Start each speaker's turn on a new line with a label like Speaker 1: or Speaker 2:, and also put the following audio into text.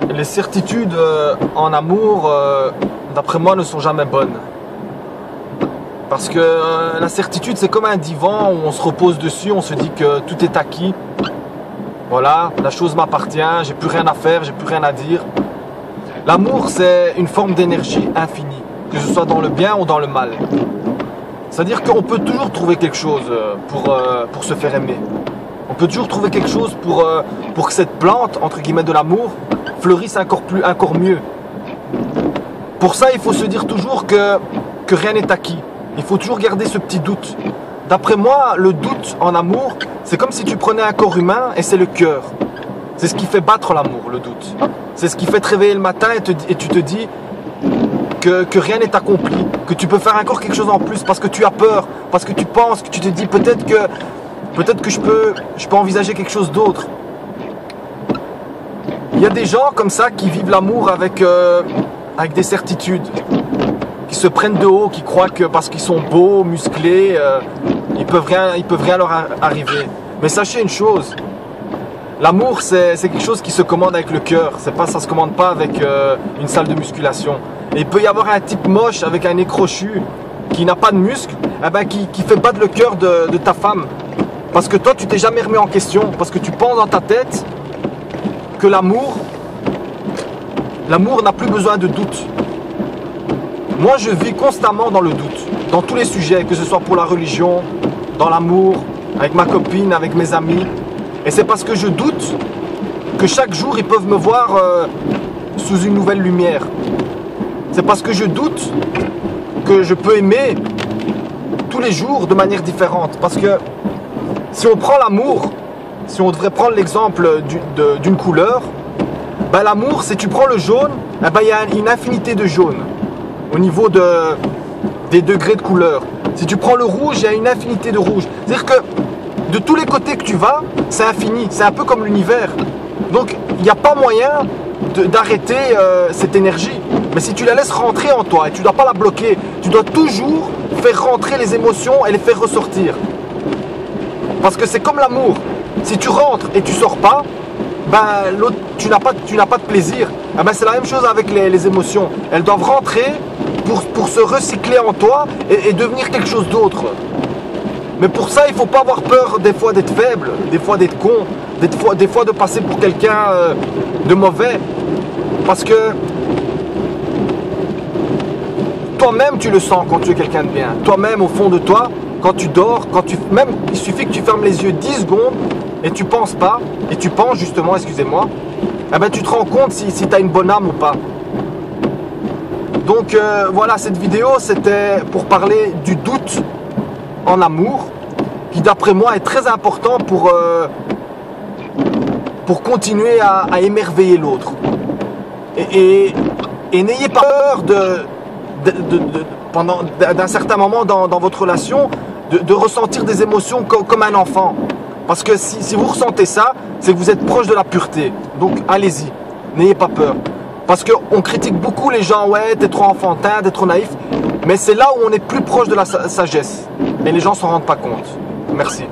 Speaker 1: Les certitudes en amour, d'après moi, ne sont jamais bonnes. Parce que la certitude, c'est comme un divan où on se repose dessus, on se dit que tout est acquis. Voilà, la chose m'appartient, j'ai plus rien à faire, j'ai plus rien à dire. L'amour, c'est une forme d'énergie infinie, que ce soit dans le bien ou dans le mal. C'est-à-dire qu'on peut toujours trouver quelque chose pour se faire aimer. On peut toujours trouver quelque chose pour que cette plante, entre guillemets, de l'amour, fleurisse encore mieux. Pour ça, il faut se dire toujours que rien n'est acquis. Il faut toujours garder ce petit doute. D'après moi, le doute en amour, c'est comme si tu prenais un corps humain et c'est le cœur. C'est ce qui fait battre l'amour, le doute. C'est ce qui fait te réveiller le matin et tu te dis que rien n'est accompli, que tu peux faire encore quelque chose en plus parce que tu as peur, parce que tu penses, que tu te dis peut-être que je peux envisager quelque chose d'autre. Il y a des gens comme ça qui vivent l'amour avec des certitudes, qui se prennent de haut, qui croient que parce qu'ils sont beaux, musclés, ils peuvent rien leur arriver. Mais sachez une chose, l'amour c'est quelque chose qui se commande avec le cœur, ça se commande pas avec une salle de musculation. Et il peut y avoir un type moche avec un nez crochu qui n'a pas de muscles, qui fait battre le cœur de ta femme. Parce que toi tu t'es jamais remis en question, parce que tu penses dans ta tête que l'amour n'a plus besoin de doute. Moi, je vis constamment dans le doute, dans tous les sujets, que ce soit pour la religion, dans l'amour, avec ma copine, avec mes amis. Et c'est parce que je doute que chaque jour, ils peuvent me voir sous une nouvelle lumière. C'est parce que je doute que je peux aimer tous les jours de manière différente. Parce que si on prend l'amour, si on devrait prendre l'exemple d'une couleur, ben l'amour, si tu prends le jaune, il y a une infinité de jaunes au niveau des degrés de couleur. Si tu prends le rouge, il y a une infinité de rouge. C'est-à-dire que de tous les côtés que tu vas, c'est infini. C'est un peu comme l'univers. Donc, il n'y a pas moyen d'arrêter cette énergie. Mais si tu la laisses rentrer en toi et tu ne dois pas la bloquer, tu dois toujours faire rentrer les émotions et les faire ressortir. Parce que c'est comme l'amour. Si tu rentres et tu sors pas, l'autre, tu n'as pas de plaisir. C'est la même chose avec les émotions. Elles doivent rentrer pour se recycler en toi et devenir quelque chose d'autre. Mais pour ça, il ne faut pas avoir peur des fois d'être faible, des fois d'être con, des fois de passer pour quelqu'un de mauvais. Parce que toi-même, tu le sens quand tu es quelqu'un de bien. Toi-même, au fond de toi, quand tu dors, même il suffit que tu fermes les yeux 10 secondes et tu penses pas, et tu penses justement, excusez-moi, tu te rends compte si tu as une bonne âme ou pas. Donc voilà, cette vidéo c'était pour parler du doute en amour, qui d'après moi est très important pour continuer à émerveiller l'autre. Et n'ayez pas peur d'un certain moment dans votre relation de ressentir des émotions comme un enfant. Parce que si vous ressentez ça, c'est que vous êtes proche de la pureté. Donc allez-y, n'ayez pas peur. Parce qu'on critique beaucoup les gens, ouais, t'es trop enfantin, t'es trop naïf. Mais c'est là où on est plus proche de la sagesse. Et les gens s'en rendent pas compte. Merci.